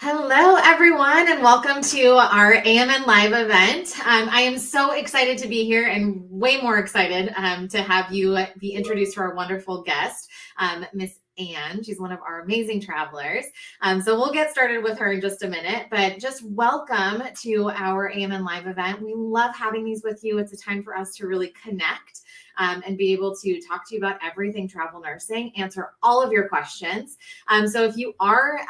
Hello, everyone, and welcome to our AMN Live event. I am so excited to be here and way more excited to have you be introduced to our wonderful guest, Miss Anne. She's one of our amazing travelers. So we'll get started with her in just a minute, but just welcome to our AMN Live event. We love having these with you. It's a time for us to really connect and be able to talk to you about everything travel nursing, answer all of your questions. So if you are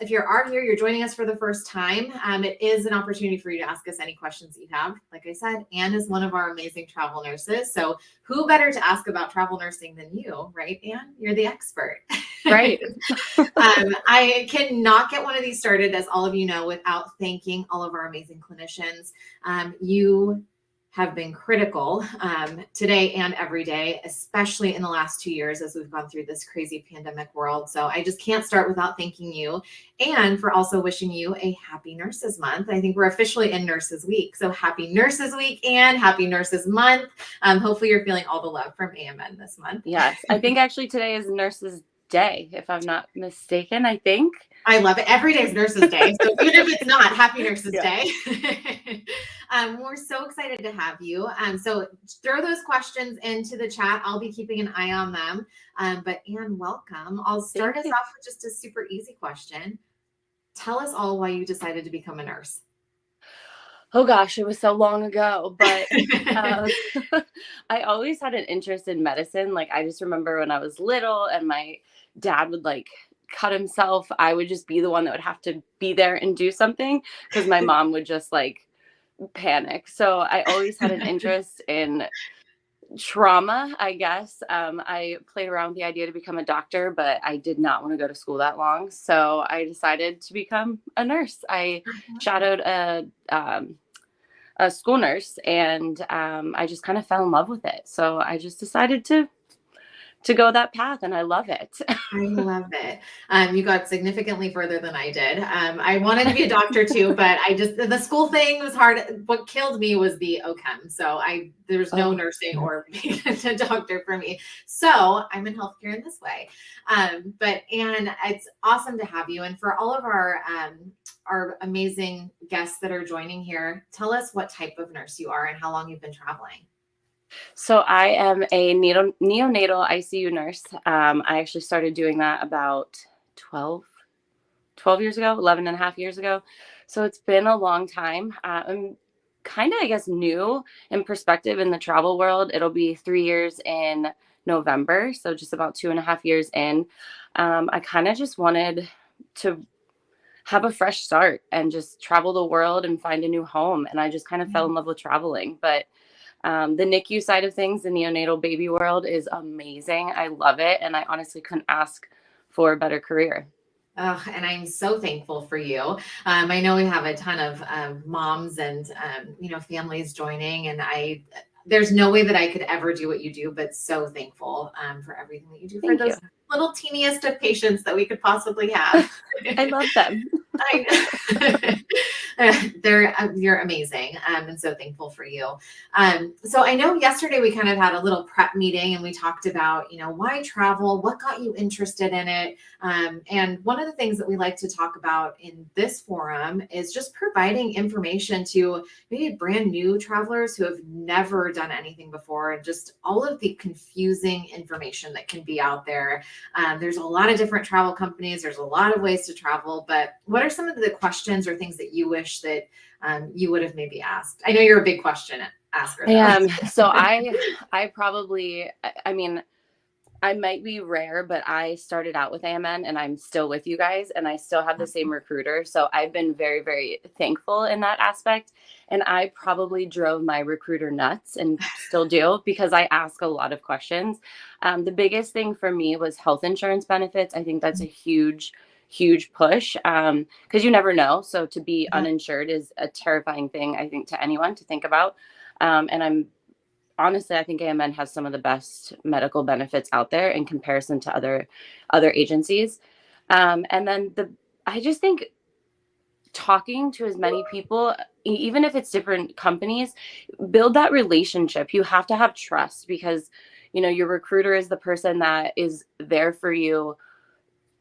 here, you're joining us for the first time, it is an opportunity for you to ask us any questions that you have. Like I said, Anne is one of our amazing travel nurses. So who better to ask about travel nursing than you, right, Anne? You're the expert. Right. I cannot get one of these started, as all of you know, without thanking all of our amazing clinicians. You have been critical today and every day, especially in the last 2 years as we've gone through this crazy pandemic world. So I just can't start without thanking you, and for also wishing you a happy Nurses Month. I think we're officially in Nurses Week. So happy Nurses Week and happy Nurses Month. Hopefully you're feeling all the love from AMN this month. Yes. I think actually today is Nurses Day, if I'm not mistaken, I think. I love it. Every day is Nurses Day. So even if it's not, happy Nurses Day. We're so excited to have you. So throw those questions into the chat. I'll be keeping an eye on them. But Anne, welcome. I'll start us off with just a super easy question. Tell us all why you decided to become a nurse. Oh gosh, it was so long ago, but I always had an interest in medicine. Like I just remember when I was little and my dad would cut himself, I would just be the one that would have to be there and do something because my mom would just panic. So I always had an interest in trauma, I guess. I played around with the idea to become a doctor, but I did not want to go to school that long. So I decided to become a nurse. I shadowed a school nurse, and I just kind of fell in love with it. So I just decided to go that path, and I love it. I love it. You got significantly further than I did. I wanted to be a doctor too, but the school thing was hard. What killed me was the OCHEM. So there's no nursing or being a doctor for me. So I'm in healthcare in this way. But Anne, it's awesome to have you. And for all of our amazing guests that are joining here, tell us what type of nurse you are and how long you've been traveling. So I am a neonatal ICU nurse. I actually started doing that about 12 years ago, 11 and a half years ago. So it's been a long time. I'm kind of, I guess, new in perspective in the travel world. It'll be 3 years in November. So just about 2.5 years in. I kind of just wanted to have a fresh start and just travel the world and find a new home. And I just kind of fell in love with traveling. But the NICU side of things, the neonatal baby world, is amazing. I love it. And I honestly couldn't ask for a better career. Oh, and I'm so thankful for you. I know we have a ton of moms and, families joining, and there's no way that I could ever do what you do, but so thankful for everything that you do for those little teeniest of patients that we could possibly have. I love them. You're amazing. And so thankful for you. So I know yesterday we kind of had a little prep meeting and we talked about, why travel, what got you interested in it. And one of the things that we like to talk about in this forum is just providing information to maybe brand new travelers who have never done anything before, and just all of the confusing information that can be out there. There's a lot of different travel companies. There's a lot of ways to travel, but what are some of the questions or things that you wish that you would have maybe asked? I know you're a big question asker. So I probably, I might be rare, but I started out with AMN and I'm still with you guys and I still have the same recruiter. So I've been very, very thankful in that aspect. And I probably drove my recruiter nuts and still do because I ask a lot of questions. The biggest thing for me was health insurance benefits. I think that's a huge push because you never know. So to be uninsured is a terrifying thing, I think, to anyone to think about. And honestly, I think AMN has some of the best medical benefits out there in comparison to other agencies. And then I just think talking to as many people, even if it's different companies, build that relationship. You have to have trust because, your recruiter is the person that is there for you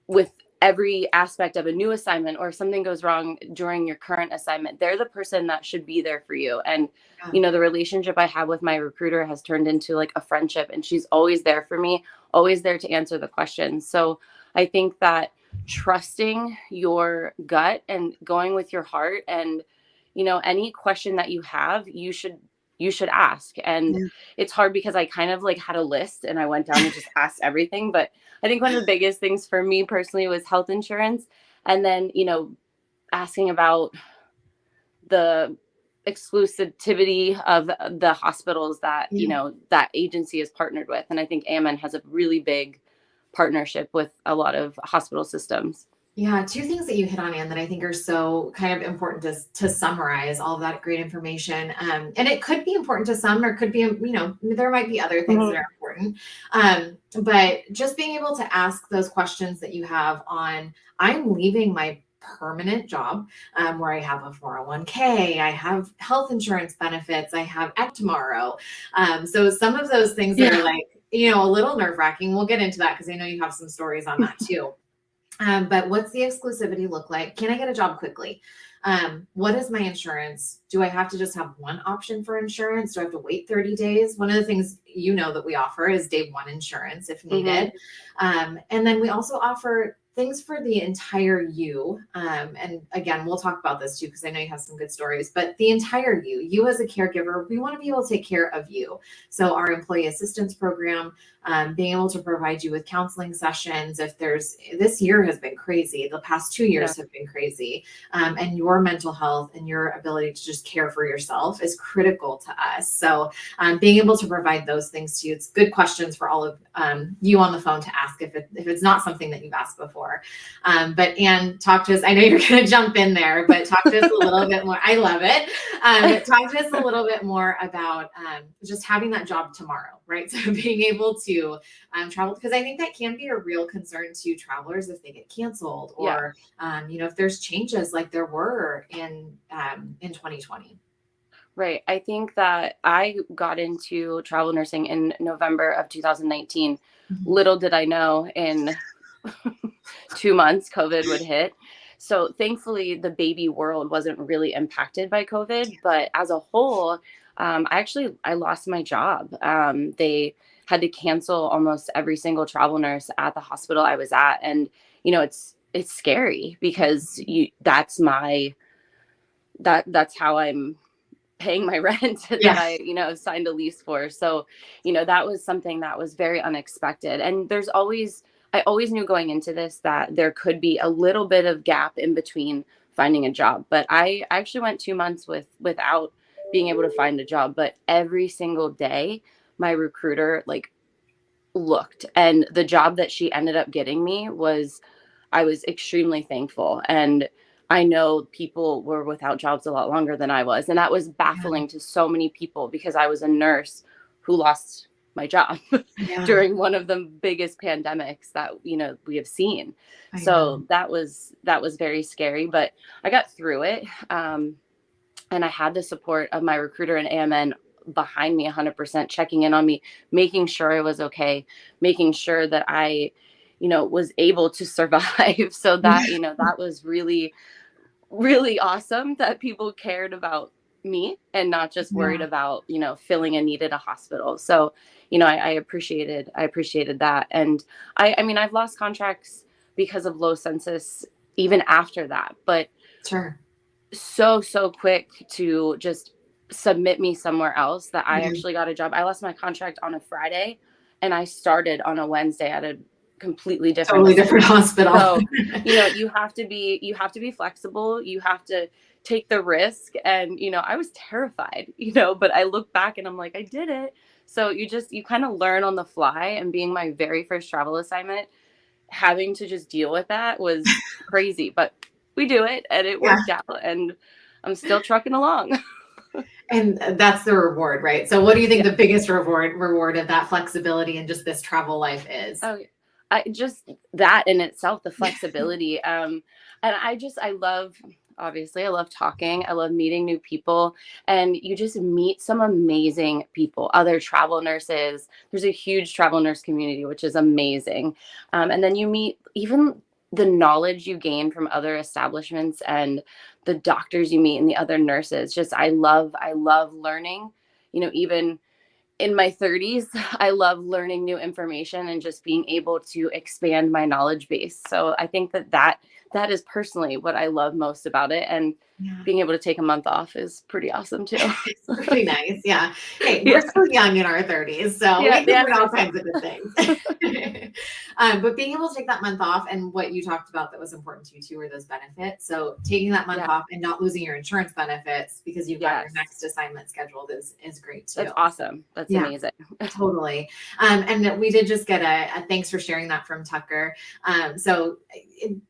with every aspect of a new assignment, or if something goes wrong during your current assignment, they're the person that should be there for you. And, Yeah. the relationship I have with my recruiter has turned into like a friendship, and she's always there for me, always there to answer the questions. So I think that trusting your gut and going with your heart, and, any question that you have, you should ask. And Yeah. it's hard because I kind of like had a list and I went down and just asked everything. But I think one of the biggest things for me personally was health insurance. And then, asking about the exclusivity of the hospitals that, Yeah. that agency is partnered with. And I think AMN has a really big partnership with a lot of hospital systems. Yeah, two things that you hit on, Anne, that I think are so kind of important to summarize all of that great information. And it could be important to some, or could be, there might be other things that Mhm. are important. But just being able to ask those questions that you have on, I'm leaving my permanent job, where I have a 401k, I have health insurance benefits, I have tomorrow. So some of those things that are Yeah. like, a little nerve wracking, we'll get into that because I know you have some stories on that too. But what's the exclusivity look like? Can I get a job quickly? What is my insurance? Do I have to just have one option for insurance? Do I have to wait 30 days? One of the things that we offer is day one insurance if Mhm. needed. And then we also offer things for the entire you. And again, we'll talk about this too, because I know you have some good stories, but the entire you as a caregiver, we want to be able to take care of you. So our employee assistance program, being able to provide you with counseling sessions. If this year has been crazy, the past 2 years Yeah. have been crazy. And your mental health and your ability to just care for yourself is critical to us. So being able to provide those things to you, it's good questions for all of you on the phone to ask if it's not something that you've asked before. But Anne, talk to us. I know you're going to jump in there, but talk to us a little bit more. I love it. Talk to us a little bit more about just having that job tomorrow, right? So being able to travel, because I think that can be a real concern to travelers if they get canceled, Yeah. or if there's changes like there were in 2020. Right. I think that I got into travel nursing in November of 2019. Mhm. Little did I know in 2 months COVID would hit. So thankfully, the baby world wasn't really impacted by COVID, but as a whole, I lost my job. They had to cancel almost every single travel nurse at the hospital I was at, and it's scary because that's how I'm paying my rent that Yeah. I signed a lease for. So, that was something that was very unexpected. And I always knew going into this that there could be a little bit of gap in between finding a job. But I actually went 2 months without being able to find a job. But every single day, my recruiter like looked, and the job that she ended up getting me I was extremely thankful. And I know people were without jobs a lot longer than I was. And that was Yeah. baffling to so many people because I was a nurse who lost my job Yeah. during one of the biggest pandemics that, we have seen. I know. So that was very scary, but I got through it. And I had the support of my recruiter and AMN behind me 100%, checking in on me, making sure I was okay, making sure that I was able to survive. So that, that was really, really awesome that people cared about me and not just worried Yeah. about, filling a need at a hospital. So, I appreciated that. And I mean, I've lost contracts because of low census even after that, but Sure. so quick to just submit me somewhere else that I Yeah. actually got a job. I lost my contract on a Friday and I started on a Wednesday at a completely different Totally different assignment. hospital. So, you have to be flexible. You have to take the risk. And, I was terrified, but I look back and I'm like, I did it. So you kind of learn on the fly. And being my very first travel assignment, having to just deal with that was crazy, but we do it and it Yeah. worked out, and I'm still trucking along. And that's the reward, right? So what do you think Yeah. the biggest reward of that flexibility and just this travel life is? Oh, I just that in itself, the flexibility. And I love, obviously, I love talking. I love meeting new people, and you just meet some amazing people, other travel nurses. There's a huge travel nurse community, which is amazing. And then you meet even the knowledge you gain from other establishments and the doctors you meet and the other nurses. Just I love learning, even in my 30s, I love learning new information and just being able to expand my knowledge base. So I think that is personally what I love most about it. And Yeah. being able to take a month off is pretty awesome too. It's pretty nice. Yeah. Hey, Yeah. we're still young in our 30s, so we can Yeah, learn all kinds of good things. But being able to take that month off, and what you talked about that was important to you too were those benefits. So taking that month off and not losing your insurance benefits because you've got your next assignment scheduled is great too. That's awesome. That's amazing. Totally. And we did just get a thanks for sharing that from Tucker.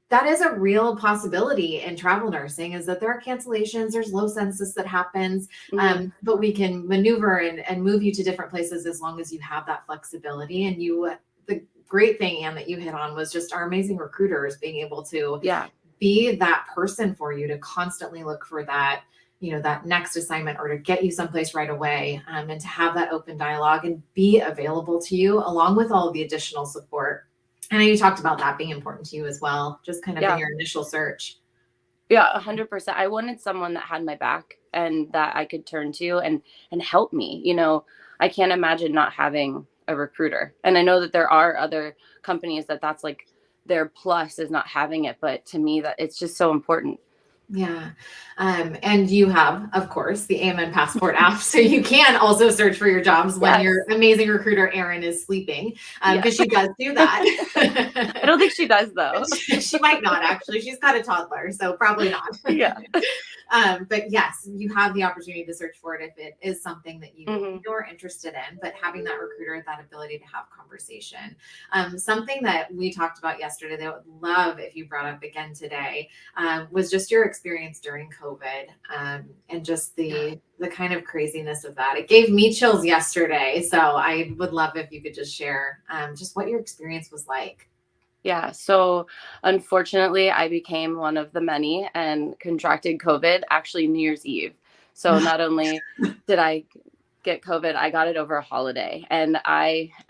That is a real possibility in travel nursing, is that there are cancellations, there's low census that happens, but we can maneuver and move you to different places as long as you have that flexibility. And the great thing, Anne, that you hit on was just our amazing recruiters being able to be that person for you to constantly look for that, that next assignment, or to get you someplace right away, and to have that open dialogue and be available to you along with all of the additional support. I know you talked about that being important to you as well, just kind of in your initial search. Yeah, 100%. I wanted someone that had my back and that I could turn to and help me. I can't imagine not having a recruiter. And I know that there are other companies that's like their plus is not having it, but to me that it's just so important. Yeah. And you have, of course, the AMN Passport app. So you can also search for your jobs when your amazing recruiter, Erin, is sleeping, because she does do that. I don't think she does, though. She might not, actually. She's got a toddler, so probably not. Yeah. But yes, you have the opportunity to search for it if it is something that you're interested in, but having that recruiter, that ability to have conversation. Something that we talked about yesterday that I would love if you brought up again today, was just your experience during COVID, and just the kind of craziness of that. It gave me chills yesterday. So I would love if you could just share just what your experience was like. Yeah. So unfortunately, I became one of the many and contracted COVID actually New Year's Eve. So not only did I get COVID, I got it over a holiday. And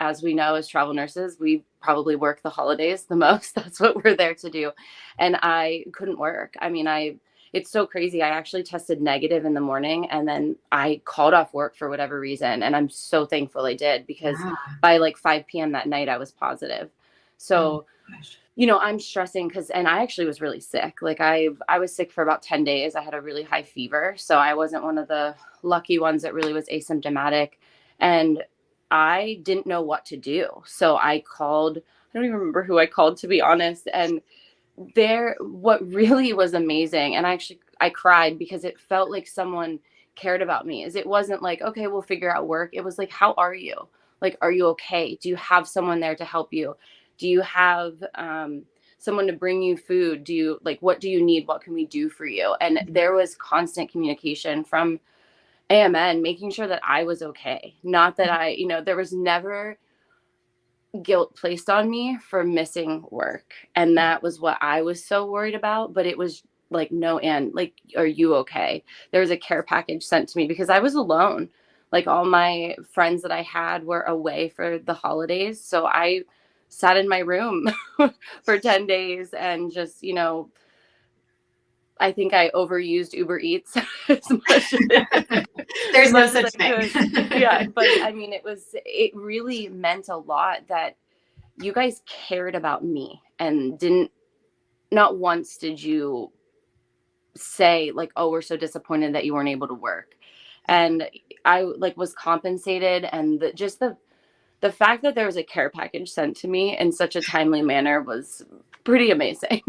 as we know, as travel nurses, we probably work the holidays the most. That's what we're there to do. And I couldn't work. I mean, it's so crazy. I actually tested negative in the morning and then I called off work for whatever reason. And I'm so thankful I did, because by like 5 p.m. that night, I was positive. So, I'm stressing and I actually was really sick. Like I was sick for about 10 days. I had a really high fever. So I wasn't one of the lucky ones that really was asymptomatic. And I didn't know what to do. So I don't even remember who I called, to be honest. And what really was amazing, and I cried because it felt like someone cared about me, is it wasn't like, okay, we'll figure out work. It was like, how are you? Like, are you okay? Do you have someone there to help you? Do you have someone to bring you food? What do you need? What can we do for you? And there was constant communication from AMN, making sure that I was okay. Not that there was never guilt placed on me for missing work. And that was what I was so worried about. But it was like, no, Anne, like, are you okay? There was a care package sent to me because I was alone. Like all my friends that I had were away for the holidays. So I sat in my room for 10 days and just, I think I overused Uber Eats as much. There's no such thing. Yeah. But I mean, it really meant a lot that you guys cared about me and not once did you say like, oh, we're so disappointed that you weren't able to work. And I was compensated. And the fact that there was a care package sent to me in such a timely manner was pretty amazing.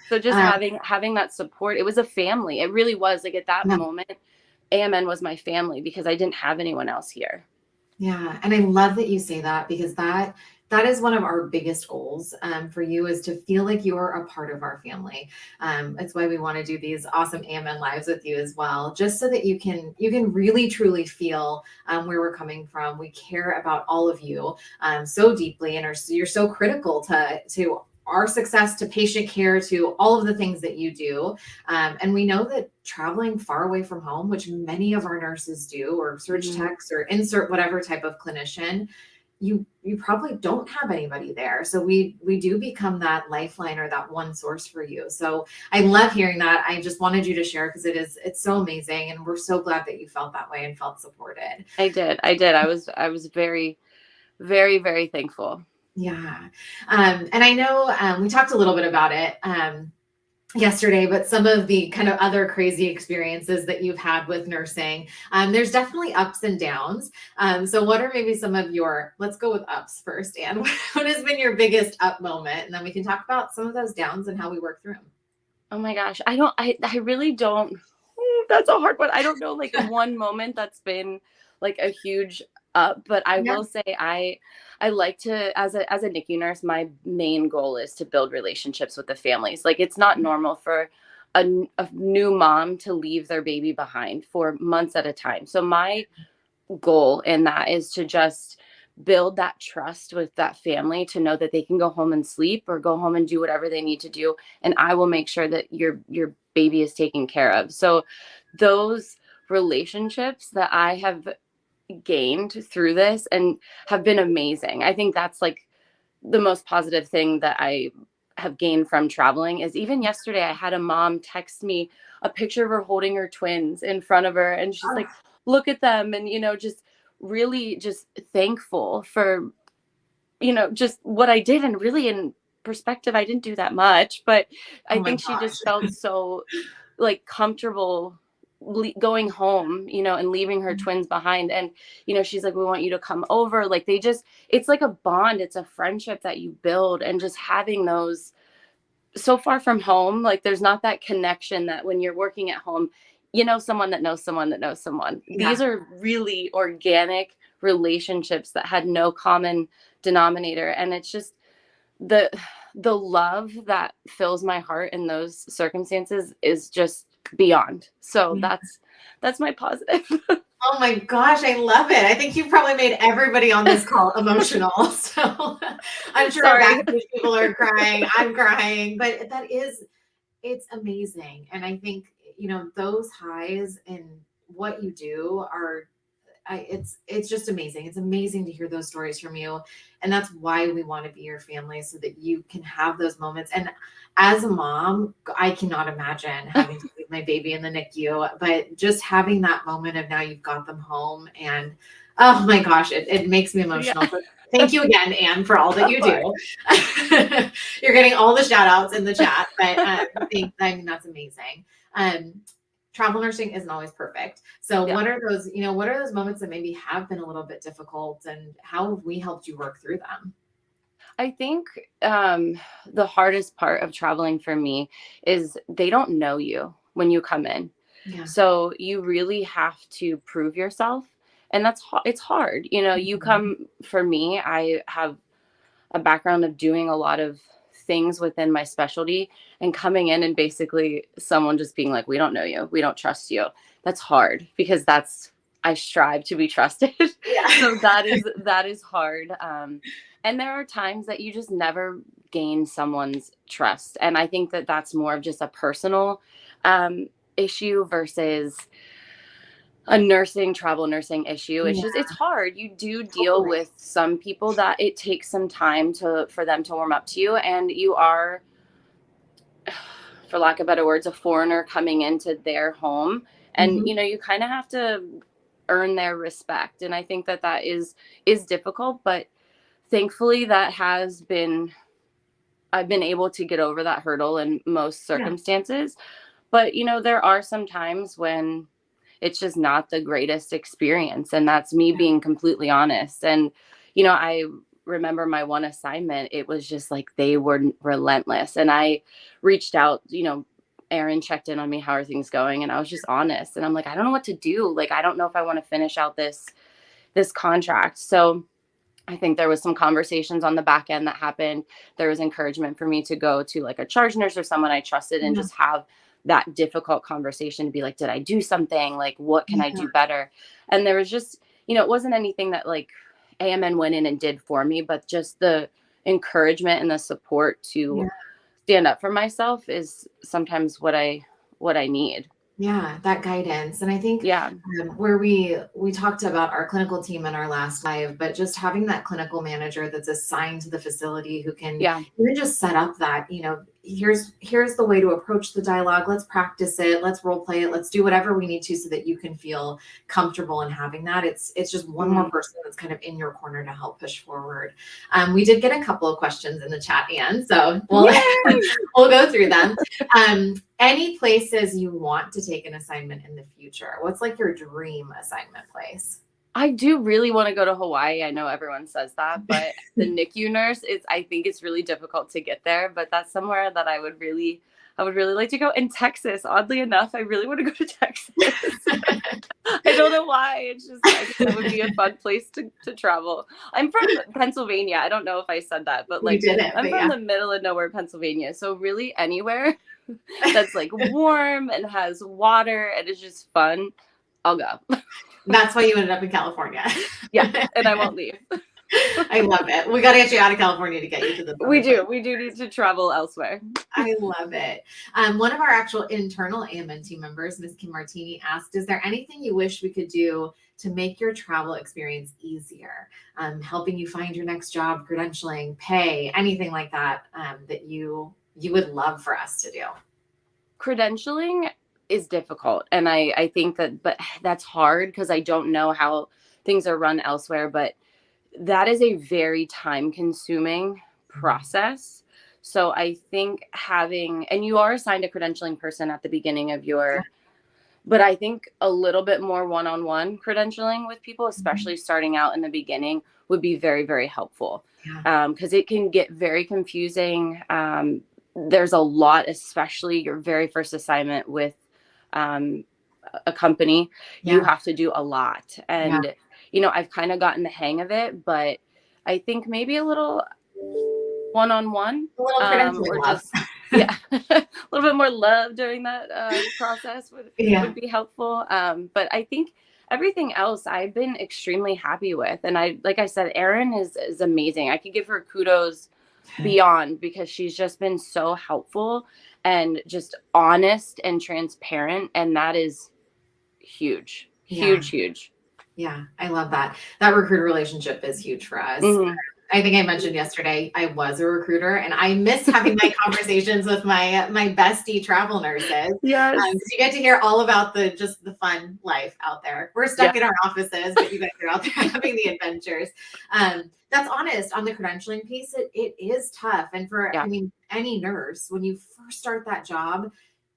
So just having that support, it was a family. It really was. Like at that moment, AMN was my family because I didn't have anyone else here. Yeah. And I love that you say that, because that is one of our biggest goals for you, is to feel like you are a part of our family. It's why we want to do these awesome AMN lives with you as well, just so that you can really truly feel where we're coming from. We care about all of you so deeply, and you're so critical to our success, to patient care, to all of the things that you do. And we know that traveling far away from home, which many of our nurses do, or surge techs, or insert whatever type of clinician, you probably don't have anybody there. So we do become that lifeline or that one source for you. So I love hearing that. I just wanted you to share because it's so amazing, and we're so glad that you felt that way and felt supported. I did. I was very, very, very thankful. Yeah. And I know we talked a little bit about it yesterday, but some of the kind of other crazy experiences that you've had with nursing, there's definitely ups and downs. So what are maybe some of your, let's go with ups first, Anne. What has been your biggest up moment? And then we can talk about some of those downs and how we work through them. Oh my gosh. I really don't. That's a hard one. I don't know like one moment that's been like a huge up, but I will say I like to, as a NICU nurse, my main goal is to build relationships with the families. Like it's not normal for a new mom to leave their baby behind for months at a time. So my goal in that is to just build that trust with that family to know that they can go home and sleep or go home and do whatever they need to do, and I will make sure that your baby is taken care of. So those relationships that I have gained through this and have been amazing. I think that's like the most positive thing that I have gained from traveling. Is even yesterday I had a mom text me a picture of her holding her twins in front of her, and she's like, look at them, and just really just thankful for just what I did. And really, in perspective, I didn't do that much, but I think she just felt so like comfortable going home, and leaving her twins behind. And, she's like, we want you to come over. Like it's like a bond. It's a friendship that you build, and just having those so far from home, like there's not that connection that when you're working at home, someone that knows someone that knows someone. Yeah. These are really organic relationships that had no common denominator. And it's just the love that fills my heart in those circumstances is just beyond. So that's my positive. Oh my gosh, I love it. I think you've probably made everybody on this call emotional. So I'm sure our backstage people are crying. I'm crying, but it's amazing. And I think, those highs in what you do are, it's just amazing. It's amazing to hear those stories from you. And that's why we want to be your family, so that you can have those moments. And as a mom, I cannot imagine having to leave my baby in the NICU, but just having that moment of now you've got them home, and oh my gosh, it makes me emotional. Yeah. Thank you again, Anne, for all that you do. You're getting all the shout outs in the chat, but I mean, that's amazing. Travel nursing isn't always perfect. So what are those moments that maybe have been a little bit difficult, and how have we helped you work through them? I think the hardest part of traveling for me is they don't know you when you come in. Yeah. So you really have to prove yourself. And it's hard. You come, for me, I have a background of doing a lot of things within my specialty, and coming in and basically someone just being like, we don't know you, we don't trust you. That's hard, because I strive to be trusted. Yeah. So that is hard. And there are times that you just never gain someone's trust. And I think that that's more of just a personal issue versus a travel nursing issue. It's just, it's hard. You do deal with some people that it takes some time for them to warm up to you. And you are, for lack of better words, a foreigner coming into their home. And, you kind of have to earn their respect. And I think that is difficult, but thankfully I've been able to get over that hurdle in most circumstances. But, there are some times when it's just not the greatest experience. And that's me being completely honest. And, I remember my one assignment, it was just like, they were relentless. And I reached out, Erin checked in on me, how are things going? And I was just honest. And I'm like, I don't know what to do. Like, I don't know if I want to finish out this contract. So I think there was some conversations on the back end that happened. There was encouragement for me to go to like a charge nurse or someone I trusted, and just have that difficult conversation to be like, did I do something? Like, what can I do better? And there was just, it wasn't anything that like AMN went in and did for me, but just the encouragement and the support to stand up for myself is sometimes what I need. Yeah, that guidance. And I think Yeah. where we talked about our clinical team in our last live, but just having that clinical manager that's assigned to the facility who can Yeah. even just set up that, here's the way to approach the dialogue. Let's practice it. Let's role play it. Let's do whatever we need to so that you can feel comfortable in having that. It's just one more Mhm. person that's kind of in your corner to help push forward. We did get a couple of questions in the chat, Anne, so Yay! we'll go through them. Any places you want to take an assignment in the future? What's like your dream assignment place? I do really want to go to Hawaii. I know everyone says that, but the NICU nurse is, I think it's really difficult to get there, but that's somewhere that I would really like to go. In Texas, oddly enough, I really want to go to Texas. I don't know why. It's just, I think that would be a fun place to travel. I'm from Pennsylvania. I don't know if I said that, but You like didn't, I'm but from yeah. the middle of nowhere, Pennsylvania. So really anywhere that's like warm and has water and is just fun, I'll go. That's why you ended up in California. Yeah, and I won't leave. I love it. We got to get you out of California to get you to the We other place. do. We do need to travel elsewhere. I love it. One of our actual internal AMN team members, Ms. Kim Martini, asked, is there anything you wish we could do to make your travel experience easier? Helping you find your next job, credentialing, pay, anything like that, that you would love for us to do. Credentialing is difficult. And I think but that's hard because I don't know how things are run elsewhere. But that is a very time consuming process. So I think and you are assigned a credentialing person at the beginning of but I think a little bit more one-on-one credentialing with people, especially starting out in the beginning, would be very, very helpful. Yeah. Because it can get very confusing. There's a lot, especially your very first assignment with a company, you Yeah. have to do a lot. And, I've kind of gotten the hang of it, but I think maybe a little one-on-one, A little credentialing or love. just, yeah, a little bit more love during that process Yeah. would be helpful. But I think everything else I've been extremely happy with. And like I said, Erin is amazing. I could give her kudos beyond because she's just been so helpful and just honest and transparent. And that is huge, Yeah. huge. Yeah. I love that. That recruiter relationship is huge for us. Mm-hmm. I think I mentioned yesterday, I was a recruiter and I miss having my conversations with my bestie travel nurses. Yes. You get to hear all about just the fun life out there. We're stuck in our offices, but you guys are out there having the adventures. That's honest on the credentialing piece. It is tough. And I mean, any nurse, when you first start that job,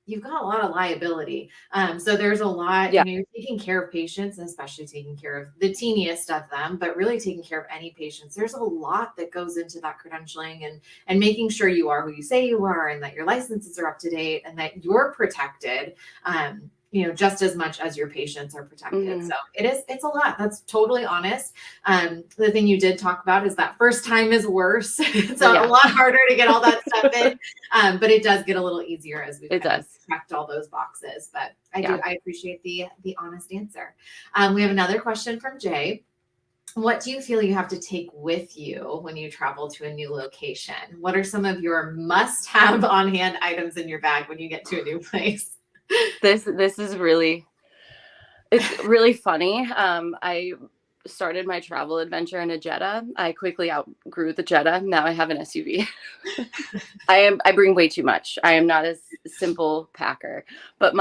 you've got a lot of liability. So there's a lot, you're taking care of patients and especially taking care of the teeniest of them, but really taking care of any patients. There's a lot that goes into that credentialing and making sure you are who you say you are and that your licenses are up to date and that you're protected. Just as much as your patients are protected. Mm-hmm. So it's a lot. That's totally honest. The thing you did talk about is that first time is worse. It's a lot harder to get all that stuff in. But it does get a little easier as we've checked all those boxes. But I appreciate the honest answer. We have another question from Jay. What do you feel you have to take with you when you travel to a new location? What are some of your must-have on-hand items in your bag when you get to a new place? This is it's really funny. I started my travel adventure in a Jetta. I quickly outgrew the Jetta. Now I have an SUV. I bring way too much. I am not a simple packer, but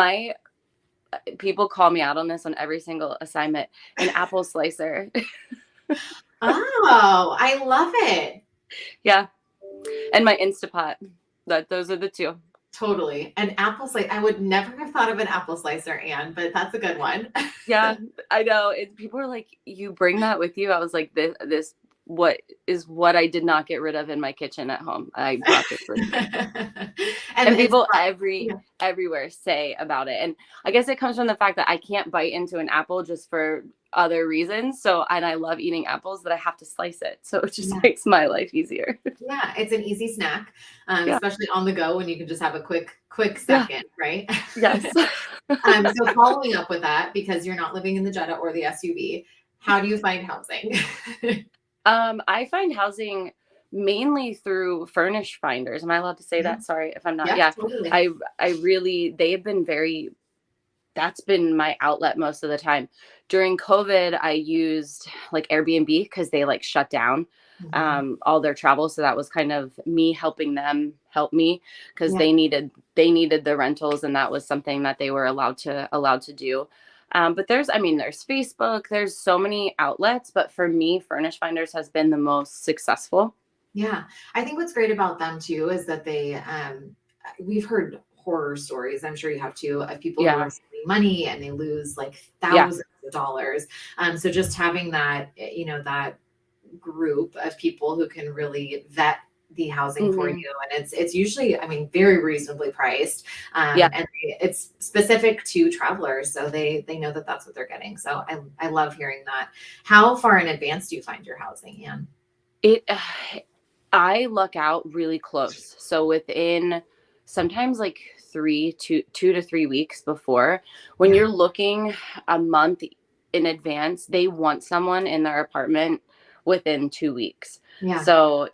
people call me out on this on every single assignment. An apple slicer. Oh, I love it. Yeah. And my Instapot. Those are the two. Totally. An apple slicer. I would never have thought of an apple slicer, Anne, but that's a good one. Yeah, I know. People are like, you bring that with you? I was like, this what I did not get rid of in my kitchen at home. I brought this with me. and people everywhere say about it. And I guess it comes from the fact that I can't bite into an apple just for other reasons. And I love eating apples, but I have to slice it. So it just makes my life easier. Yeah, it's an easy snack, especially on the go when you can just have a quick second, right? Yes. So following up with that, because you're not living in the Jetta or the SUV, how do you find housing? I find housing mainly through Furnish Finders. Am I allowed to say that? Sorry if I'm not. Yeah. Totally. They have been very that's been my outlet most of the time. During COVID, I used like Airbnb because they like shut down Mhm. all their travel. So that was kind of me helping them help me because Yeah. they needed the rentals, and that was something that they were allowed to do. But there's Facebook, there's so many outlets, but for me, Furnish Finders has been the most successful. Yeah. I think what's great about them too is that we've heard horror stories. I'm sure you have too, of people who Yeah. are spending money and they lose like Yeah. thousands of dollars. So just having that, that group of people who can really vet the housing for Hmm. you, and it's usually, I mean, very reasonably priced, Yeah. and it's specific to travelers, so they know that that's what they're getting. So I love hearing that. How far in advance do you find your housing, Anne? It I luck out really close. So within sometimes like 2 to 3 weeks before, when Yeah, you're looking a month in advance, they want someone in their apartment within 2 weeks. yeah, So,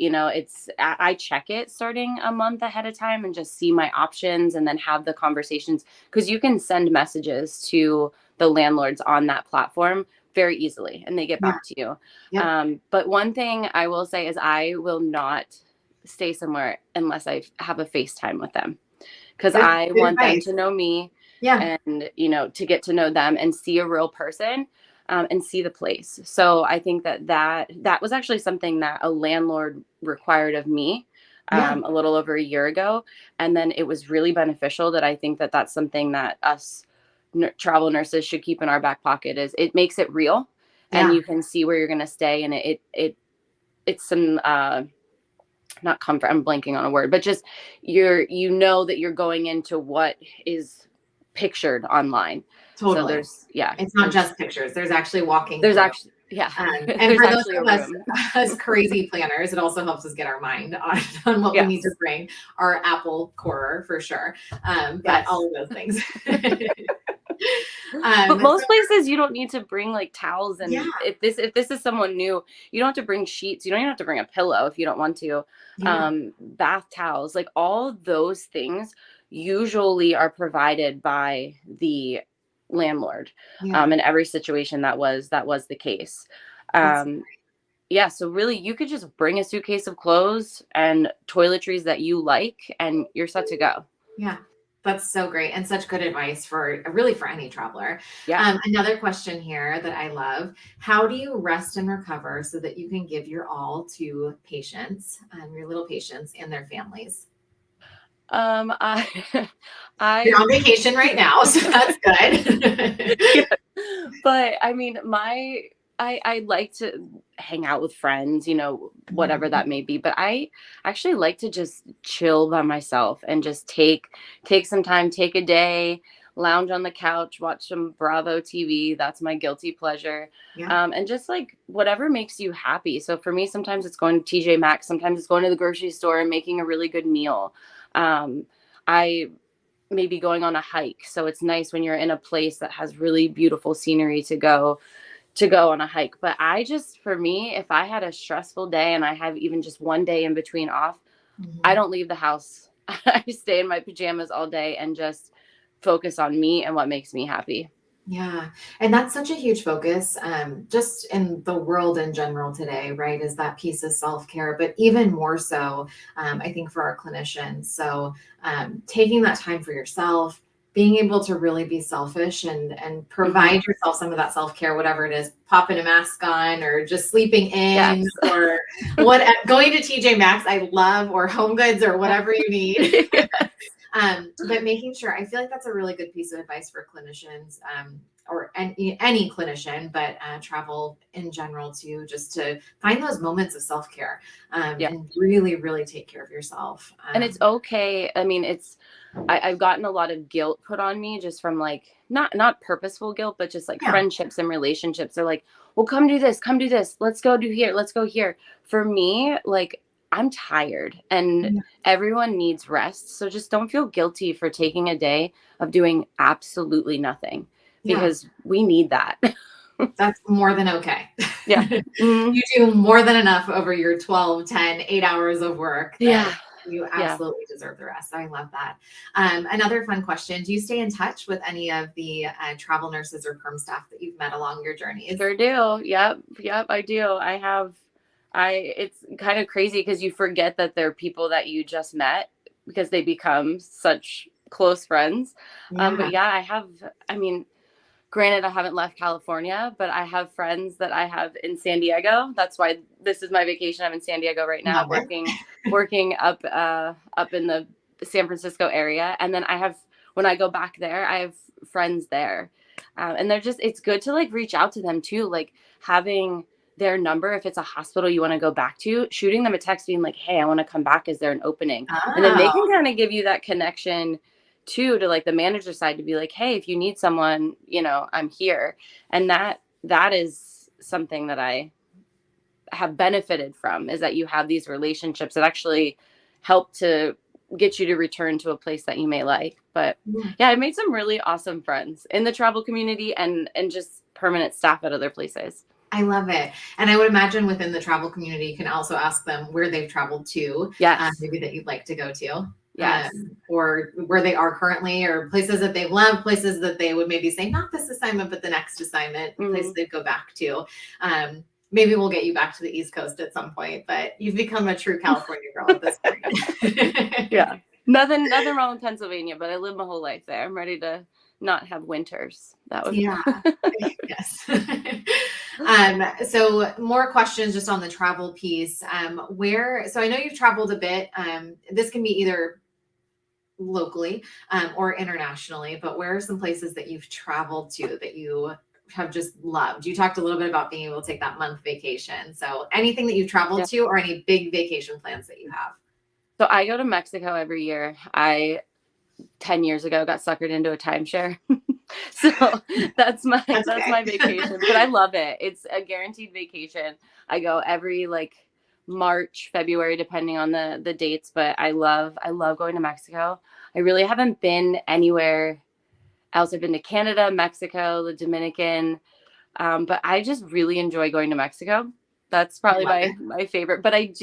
I check it starting a month ahead of time and just see my options and then have the conversations because you can send messages to the landlords on that platform very easily and they get yeah, back to you. yep. But one thing I will say is I will not stay somewhere unless I have a FaceTime with them because I Good want them advice. to know me Yeah, and, to get to know them and see a real person and see the place. So I think that was actually something that a landlord required of me yeah, a little over a year ago. And then it was really beneficial that I think that that's something that us travel nurses should keep in our back pocket is it makes it real and yeah, you can see where you're going to stay and it's some not comfort, I'm blanking on a word, but just that you're going into what is pictured online. So totally. yeah, It's not just pictures. There's actually walking there's through. actually, yeah, And there's for those actually a of us, room. as crazy planners, it also helps us get our mind on what we need to Yes. bring. Our apple corer for sure, but Yes. all of those things. But So most places you don't need to bring like towels, yeah, and if this is someone new, you don't have to bring sheets, you don't even have to bring a pillow if you don't want to. yeah, Bath towels, like all those things usually are provided by the landlord. yeah. In every situation that was the case. That's Um, yeah, so really you could just bring a suitcase of clothes and toiletries that you like and you're set to go. yeah. That's so great and such good advice for really for any traveler. Yeah. Another question here that I love: how do you rest and recover so that you can give your all to patients, your little patients and their families? I You're I on vacation right now, so that's good. yeah. But I mean, I like to hang out with friends, whatever Mhm. that may be. But I actually like to just chill by myself and just take some time, take a day, lounge on the couch, watch some Bravo TV. That's my guilty pleasure. Yeah, And just like whatever makes you happy. So for me, sometimes it's going to TJ Maxx, sometimes it's going to the grocery store and making a really good meal. Um, I maybe going on a hike. So it's nice when you're in a place that has really beautiful scenery to go on a hike. But for me, if I had a stressful day and I have even just one day in between off, I mhm. don't leave the house. I stay in my pajamas all day and just focus on me and what makes me happy. Yeah, and that's such a huge focus, just in the world in general today, right? Is that piece of self-care, but even more so, I think for our clinicians. So, taking that time for yourself, being able to really be selfish and Hmm. provide yourself some of that self-care, whatever it is, popping a mask on or just sleeping in Yes. or what going to TJ Maxx, I love, or Home Goods or whatever you need. Yes. But making sure, I feel like that's a really good piece of advice for clinicians, or any clinician, but travel in general too, just to find those moments of self care, Yeah. and really, really take care of yourself. And it's okay. I mean, I've gotten a lot of guilt put on me just from like not purposeful guilt, but just like Yeah, friendships and relationships. They're like, well, come do this. Let's go do here. Let's go here. For me, like I'm tired and yeah, everyone needs rest. So just don't feel guilty for taking a day of doing absolutely nothing yeah. because we need that. That's more than okay. Yeah. Mhm. You do more than enough over your 12, 10, 8 hours of work that Yeah. You Yeah. absolutely deserve the rest. I love that. Another fun question. Do you stay in touch with any of the travel nurses or perm staff that you've met along your journeys? Sure do. Yep. I do. It's kind of crazy because you forget that they're people that you just met because they become such close friends. Yeah. But yeah, I mean, granted, I haven't left California, but I have friends that I have in San Diego. That's why this is my vacation. I'm in San Diego right now, Love it. working up in the San Francisco area. And then when I go back there, I have friends there. And it's good to like reach out to them too, like having their number. If it's a hospital you want to go back to, shooting them a text being like, hey, I want to come back. Is there an opening? And then they can kind of give you that connection too, to like the manager side to be like, hey, if you need someone, I'm here. And that is something that I have benefited from, is that you have these relationships that actually help to get you to return to a place that you may like. But yeah, I made some really awesome friends in the travel community and just permanent staff at other places. I love it. And I would imagine within the travel community, you can also ask them where they've traveled to. Yes. Maybe that you'd like to go to. Yes. Or where they are currently, or places that they've loved, places that they would maybe say, not this assignment, but the next assignment, places they'd go back to. Maybe we'll get you back to the East Coast at some point, but you've become a true California girl at this point. Yeah. Nothing wrong with Pennsylvania, but I lived my whole life there. I'm ready to not have winters. That would Yes. So more questions just on the travel piece. So I know you've traveled a bit. This can be either locally or internationally, but where are some places that you've traveled to that you have just loved? You talked a little bit about being able to take that month vacation. So anything that you've traveled to, or any big vacation plans that you have? So I go to Mexico every year. 10 years ago got suckered into a timeshare. So that's my vacation, but I love it. It's a guaranteed vacation. I go every like March, February, depending on the dates, but I love going to Mexico. I really haven't been anywhere else. I've been to Canada, Mexico, the Dominican, but I just really enjoy going to Mexico. That's probably my favorite, but I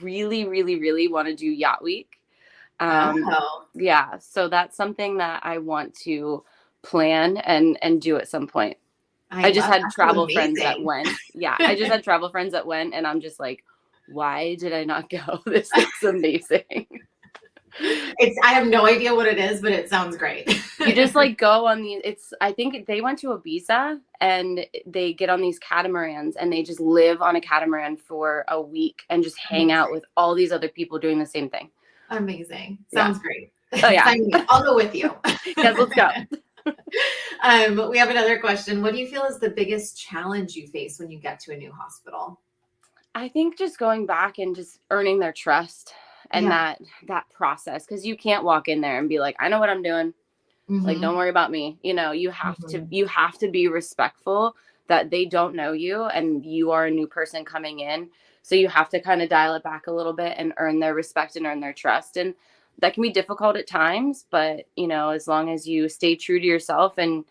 really, really, really want to do Yacht Week. Yeah. So that's something that I want to plan and do at some point. I just had travel friends that went. Yeah. I just had travel friends that went, and I'm just like, why did I not go? This looks amazing. I have no idea what it is, but it sounds great. You just like go on I think they went to Ibiza and they get on these catamarans and they just live on a catamaran for a week and just hang out with all these other people doing the same thing. Amazing. Sounds great. Oh yeah. I'll go with you. Yes, let's go. We have another question. What do you feel is the biggest challenge you face when you get to a new hospital? I think just going back and just earning their trust and that process, because you can't walk in there and be like, I know what I'm doing. Like, don't worry about me. You have to be respectful that they don't know you and you are a new person coming in. So you have to kind of dial it back a little bit and earn their respect and earn their trust. And that can be difficult at times, but as long as you stay true to yourself and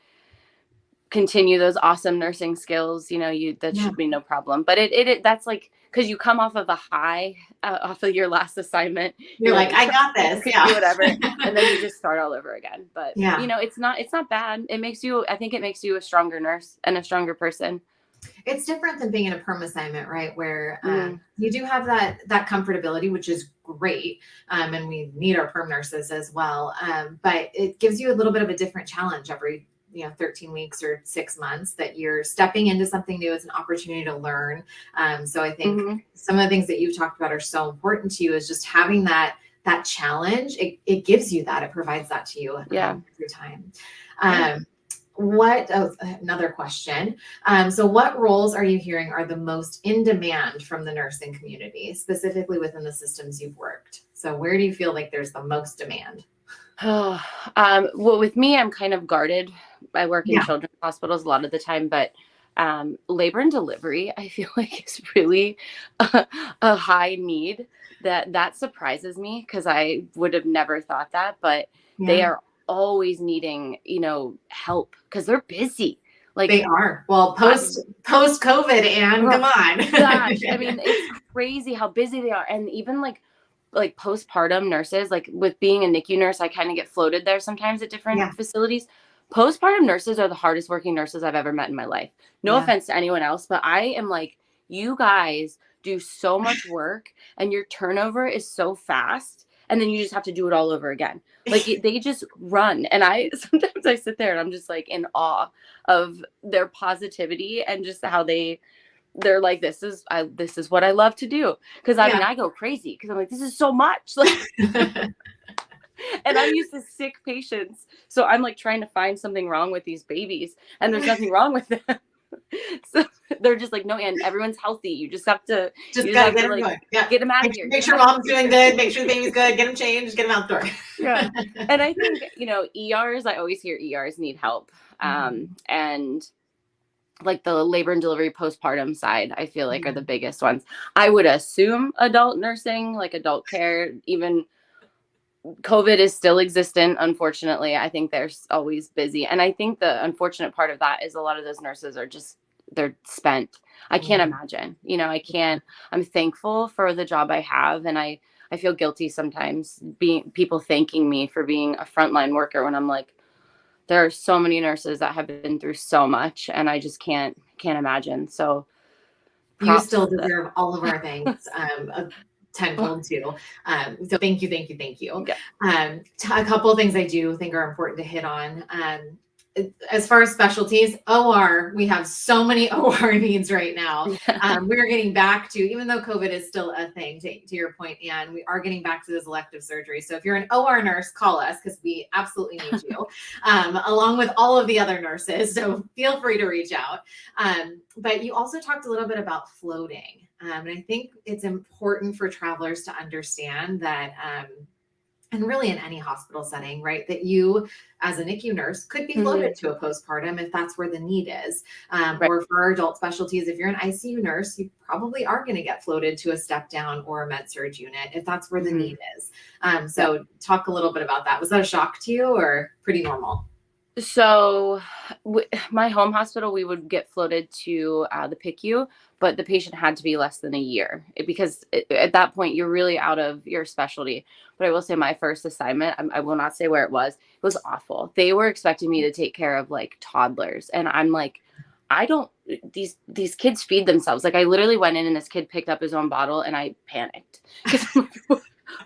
continue those awesome nursing skills, should be no problem. But that's like, because you come off of a high off of your last assignment, you're like, I got this, do whatever, and then you just start all over again. But it's not bad. I think it makes you a stronger nurse and a stronger person. It's different than being in a perm assignment, right? Where you do have that comfortability, which is great. And we need our perm nurses as well. But it gives you a little bit of a different challenge every 13 weeks or 6 months, that you're stepping into something new. It's an opportunity to learn. So I think some of the things that you've talked about are so important to you, is just having that challenge. It gives you that, it provides that to you every time. Another question. So what roles are you hearing are the most in demand from the nursing community, specifically within the systems you've worked? So where do you feel like there's the most demand? Well, with me, I'm kind of guarded. I work in children's hospitals a lot of the time, but labor and delivery, I feel like is really a high need. That surprises me, because I would have never thought that, but they are always needing, help, because they're busy. Like, they are. Well, post COVID, and come on. Gosh, I mean, it's crazy how busy they are. And even like like postpartum nurses, like with being a NICU nurse, I kind of get floated there sometimes at different Yeah. facilities. Postpartum nurses are the hardest working nurses I've ever met in my life. No Yeah. offense to anyone else, but I am like, you guys do so much work and your turnover is so fast. And then you just have to do it all over again. Like they just run. And sometimes I sit there and I'm just like in awe of their positivity and just how they're like, this is what I love to do. Cause I mean, Yeah. I go crazy because I'm like, this is so much. Like, and I'm used to sick patients. So I'm like trying to find something wrong with these babies and there's nothing wrong with them. So they're just like, no, and everyone's healthy. You just have to, Gotta get them like, going. Yeah. get them out of here. Make sure mom's doing good. Make sure the baby's good. Get them changed. Get them out the door. Yeah. And I think, ERs, I always hear ERs need help. And like the labor and delivery postpartum side, I feel like are the biggest ones. I would assume adult nursing, like adult care, even COVID is still existent. Unfortunately, I think they're always busy. And I think the unfortunate part of that is a lot of those nurses are just, they're spent. I can't imagine, I'm thankful for the job I have. And I feel guilty sometimes people thanking me for being a frontline worker when I'm like, there are so many nurses that have been through so much and I just can't imagine. So you still deserve all of our thanks. Tenfold too. So thank you. Yeah. A couple of things I do think are important to hit on. As far as specialties, OR, we have so many OR needs right now. We're getting back to, even though COVID is still a thing, to your point, Anne, we are getting back to those elective surgeries. So if you're an OR nurse, call us because we absolutely need you, along with all of the other nurses. So feel free to reach out. But you also talked a little bit about floating. And I think it's important for travelers to understand that, and really in any hospital setting, right, that you as a NICU nurse could be floated to a postpartum if that's where the need is. Right. Or for our adult specialties, if you're an ICU nurse, you probably are going to get floated to a step down or a med surg unit if that's where the need is. So talk a little bit about that. Was that a shock to you or pretty normal? So my home hospital, we would get floated to the PICU, but the patient had to be less than a year because at that point you're really out of your specialty. But I will say my first assignment, I will not say where it was awful. They were expecting me to take care of like toddlers. And I'm like, these kids feed themselves. Like I literally went in and this kid picked up his own bottle and I panicked because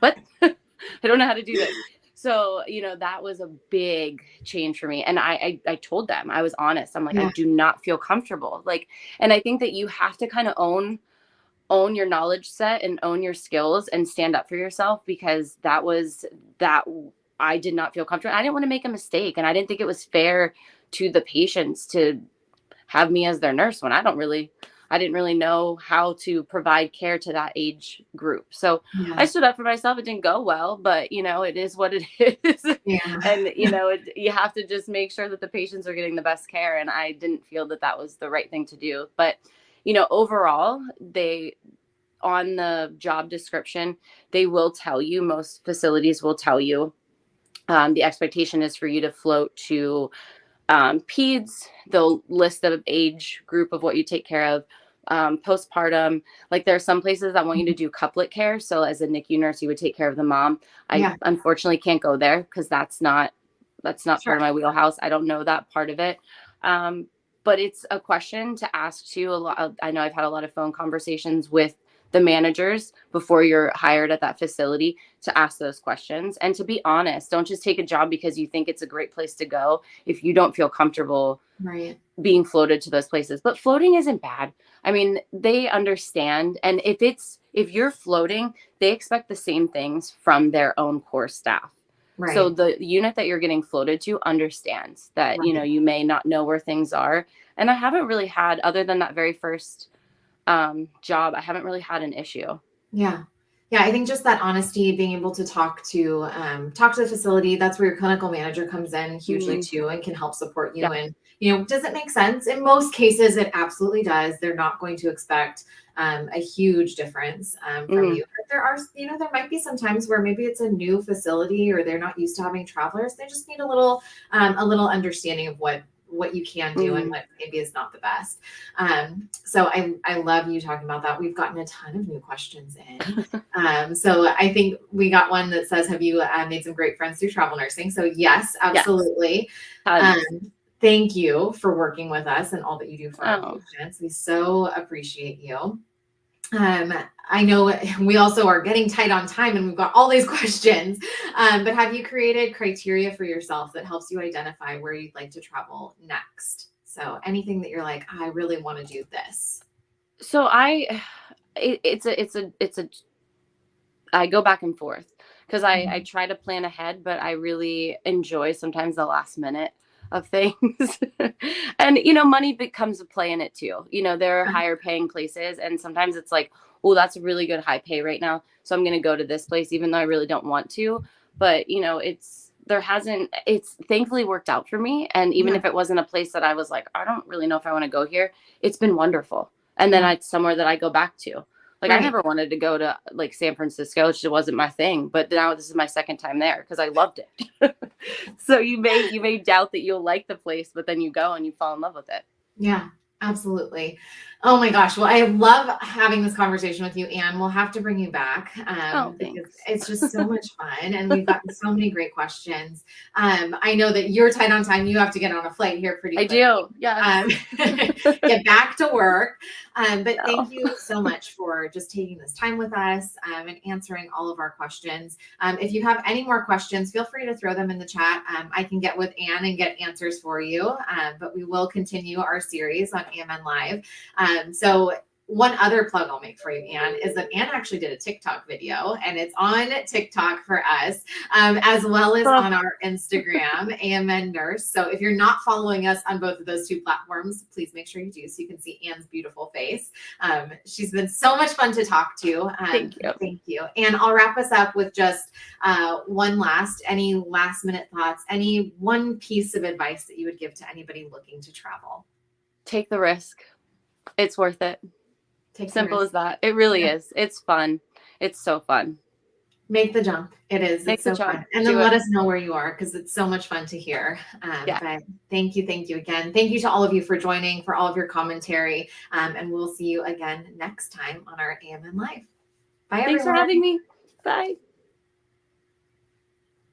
what? I don't know how to do this. So, that was a big change for me. And I told them, I was honest. I'm like, I do not feel comfortable. Like, and I think that you have to kind of own your knowledge set and own your skills and stand up for yourself because I did not feel comfortable. I didn't want to make a mistake. And I didn't think it was fair to the patients to have me as their nurse when I didn't really know how to provide care to that age group. So I stood up for myself. It didn't go well, but it is what it is. And, you have to just make sure that the patients are getting the best care. And I didn't feel that that was the right thing to do. But, overall, on the job description, they will tell you, most facilities will tell you, the expectation is for you to float to peds. They'll list the age group of what you take care of. Postpartum, like there are some places that want you to do couplet care. So as a NICU nurse, you would take care of the mom. I unfortunately can't go there because that's not part of my wheelhouse. I don't know that part of it. But it's a question to ask too. I know I've had a lot of phone conversations with the managers before you're hired at that facility to ask those questions and to be honest. Don't just take a job because you think it's a great place to go if you don't feel comfortable being floated to those places. But floating isn't bad. I mean, they understand. And if you're floating, they expect the same things from their own core staff. So the unit that you're getting floated to understands that, you may not know where things are. And I haven't really had, other than that very first job, I haven't really had an issue. I think just that honesty, being able to talk to the facility, that's where your clinical manager comes in hugely too and can help support you. And does it make sense? In most cases it absolutely does. They're not going to expect a huge difference from you. But there are, there might be some times where maybe it's a new facility or they're not used to having travelers. They just need a little understanding of what what you can do and what maybe is not the best. So I love you talking about that. We've gotten a ton of new questions in. So I think we got one that says, have you made some great friends through travel nursing? So yes, absolutely. Yes. Thank you for working with us and all that you do for our patients. We so appreciate you. I know we also are getting tight on time and we've got all these questions, but have you created criteria for yourself that helps you identify where you'd like to travel next? So anything that you're like, I really want to do this. So I go back and forth because I try to plan ahead, but I really enjoy sometimes the last minute of things. And, money becomes a play in it too. There are higher paying places and sometimes it's like, oh, that's a really good high pay right now. So I'm going to go to this place, even though I really don't want to. But, it's thankfully worked out for me. And even if it wasn't a place that I was like, I don't really know if I want to go here, it's been wonderful. And then it's somewhere that I go back to. Like I never wanted to go to like San Francisco, which wasn't my thing, but now this is my second time there because I loved it. So you may doubt that you'll like the place, but then you go and you fall in love with it. Yeah, absolutely. Oh my gosh. Well, I love having this conversation with you, Anne. We'll have to bring you back because it's just so much fun. And we've got so many great questions. I know that you're tight on time. You have to get on a flight here pretty quickly. I do. Yeah. Get back to work. But thank you so much for just taking this time with us and answering all of our questions. If you have any more questions, feel free to throw them in the chat. I can get with Anne and get answers for you. But we will continue our series on AMN Live. So one other plug I'll make for you, Anne, is that Anne actually did a TikTok video and it's on TikTok for us, as well as on our Instagram, AMN Nurse. So if you're not following us on both of those two platforms, please make sure you do so you can see Anne's beautiful face. She's been so much fun to talk to. Thank you. Thank you. And I'll wrap us up with just any last minute thoughts, any one piece of advice that you would give to anybody looking to travel. Take the risk. It's worth it. Simple as that. It really is. It's fun. It's so fun. Make the jump. It is. It's so fun. And then let us know where you are because it's so much fun to hear. But thank you. Thank you again. Thank you to all of you for joining, for all of your commentary. And we'll see you again next time on our AMN Live. Bye, everyone. Thanks for having me. Bye.